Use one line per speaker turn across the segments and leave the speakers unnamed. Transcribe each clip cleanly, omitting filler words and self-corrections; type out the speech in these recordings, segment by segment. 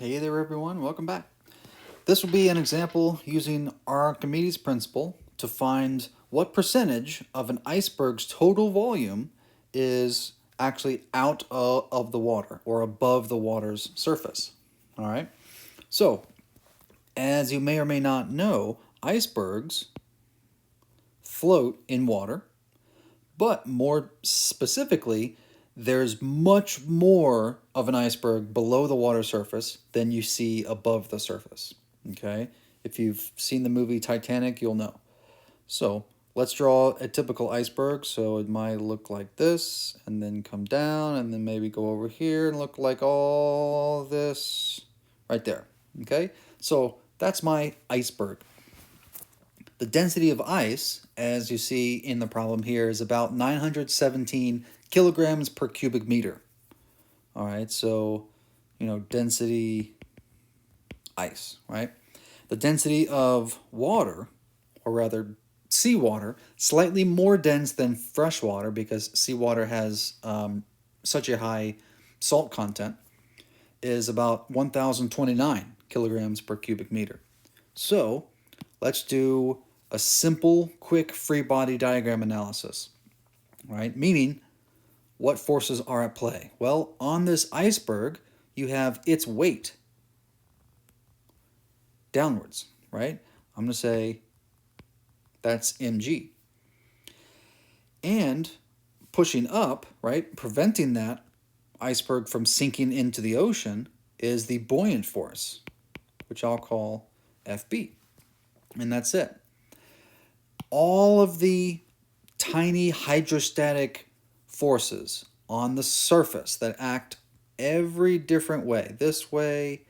Hey there everyone, welcome back. This will be an example using Archimedes' principle to find what percentage of an iceberg's total volume is actually out of the water or above the water's surface. All right, so as you may or may not know, icebergs float in water, but more specifically, there's much more of an iceberg below the water surface than you see above the surface. Okay? If you've seen the movie Titanic, you'll know. So let's draw a typical iceberg. So it might look like this, and then come down, and then maybe go over here and look like all this right there. Okay? So that's my iceberg. The density of ice, as you see in the problem here, is about 917 kilograms per cubic meter. All right, so, density ice, right? The density of water, or rather seawater, slightly more dense than fresh water because seawater has such a high salt content, is about 1,029 kilograms per cubic meter. So let's do a simple, quick free body diagram analysis, right? Meaning, what forces are at play? Well, on this iceberg, you have its weight downwards, right? I'm going to say that's mg. And pushing up, right, preventing that iceberg from sinking into the ocean is the buoyant force, which I'll call FB. And that's it. All of the tiny hydrostatic forces on the surface that act every different way, this way,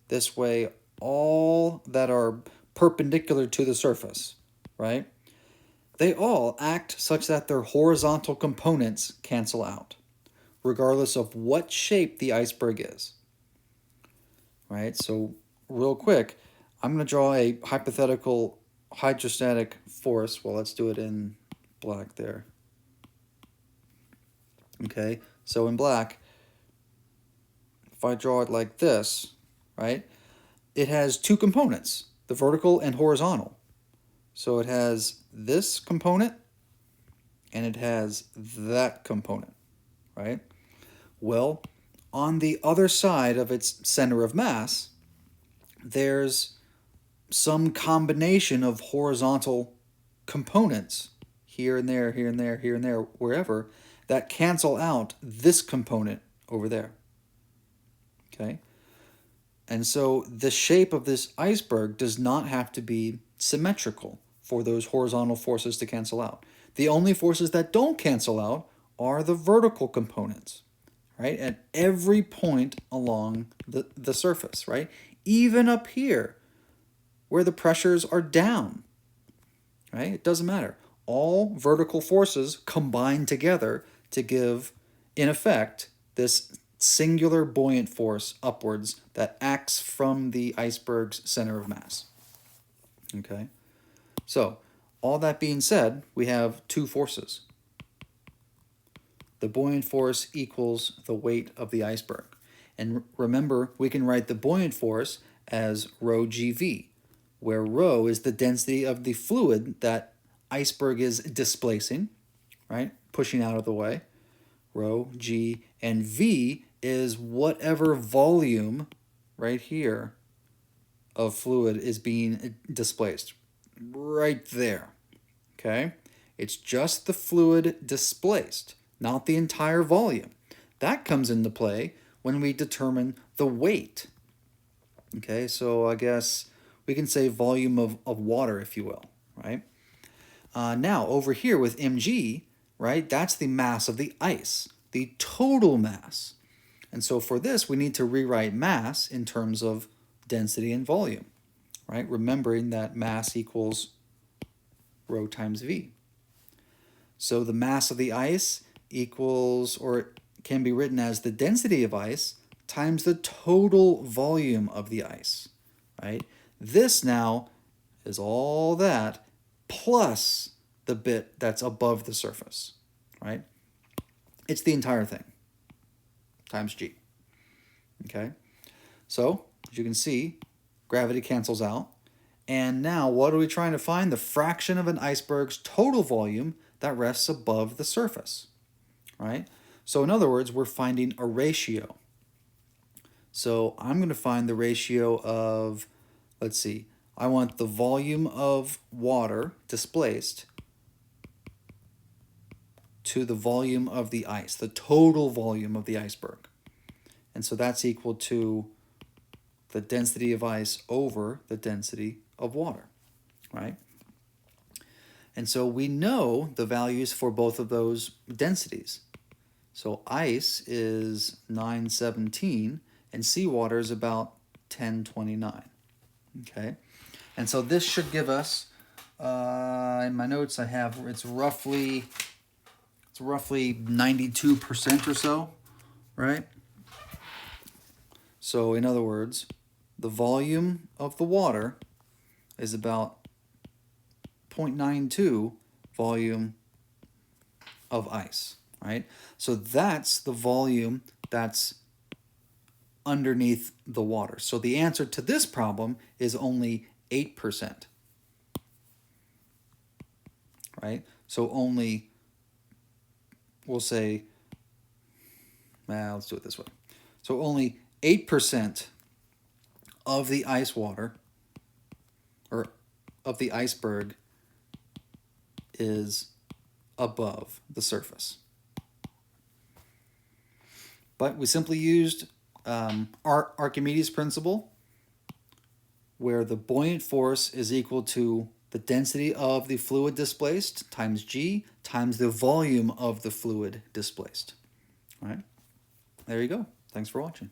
this way, all that are perpendicular to the surface, right? They all act such that their horizontal components cancel out, regardless of what shape the iceberg is, right? So real quick, I'm going to draw a hypothetical hydrostatic force. Well, let's do it in black there. Okay, so in black, if I draw it like this, right, it has two components, the vertical and horizontal. So it has this component and it has that component, right? Well, on the other side of its center of mass, there's some combination of horizontal components here and there, here and there, here and there, wherever, that cancel out this component over there. Okay? And so the shape of this iceberg does not have to be symmetrical for those horizontal forces to cancel out. The only forces that don't cancel out are the vertical components, right? At every point along the surface, right? Even up here, where the pressures are down, right? It doesn't matter. All vertical forces combine together to give, in effect, this singular buoyant force upwards that acts from the iceberg's center of mass. Okay? So, all that being said, we have two forces. The buoyant force equals the weight of the iceberg. And remember, we can write the buoyant force as rho GV, where rho is the density of the fluid that iceberg is displacing, right? Pushing out of the way. Rho, G, and V is whatever volume right here of fluid is being displaced. Right there. Okay? It's just the fluid displaced, not the entire volume. That comes into play when we determine the weight. Okay, so I guess we can say volume of water, if you will, right? Now, over here with mg, right, that's the mass of the ice, the total mass. And so for this, we need to rewrite mass in terms of density and volume, right? Remembering that mass equals rho times v. So the mass of the ice equals, or can be written as the density of ice times the total volume of the ice, right? This now is all that plus the bit that's above the surface, right? It's the entire thing times g, okay? So, as you can see, gravity cancels out. And now, what are we trying to find? The fraction of an iceberg's total volume that rests above the surface, right? So in other words, we're finding a ratio. So I'm going to find the ratio of, let's see, I want the volume of water displaced to the volume of the ice, the total volume of the iceberg. And so that's equal to the density of ice over the density of water, right? And so we know the values for both of those densities. So ice is 917 and seawater is about 1029. Okay, and so this should give us, in my notes I have, it's roughly 92% or so, right? So in other words, the volume of the water is about 0.92 volume of ice, right? So that's the volume that's underneath the water. So the answer to this problem is only 8%, right? So only, we'll say, let's do it this way. So only 8% of the ice water, or of the iceberg, is above the surface. But we simply used Archimedes' principle, where the buoyant force is equal to the density of the fluid displaced times g times the volume of the fluid displaced. All right, there you go. Thanks for watching.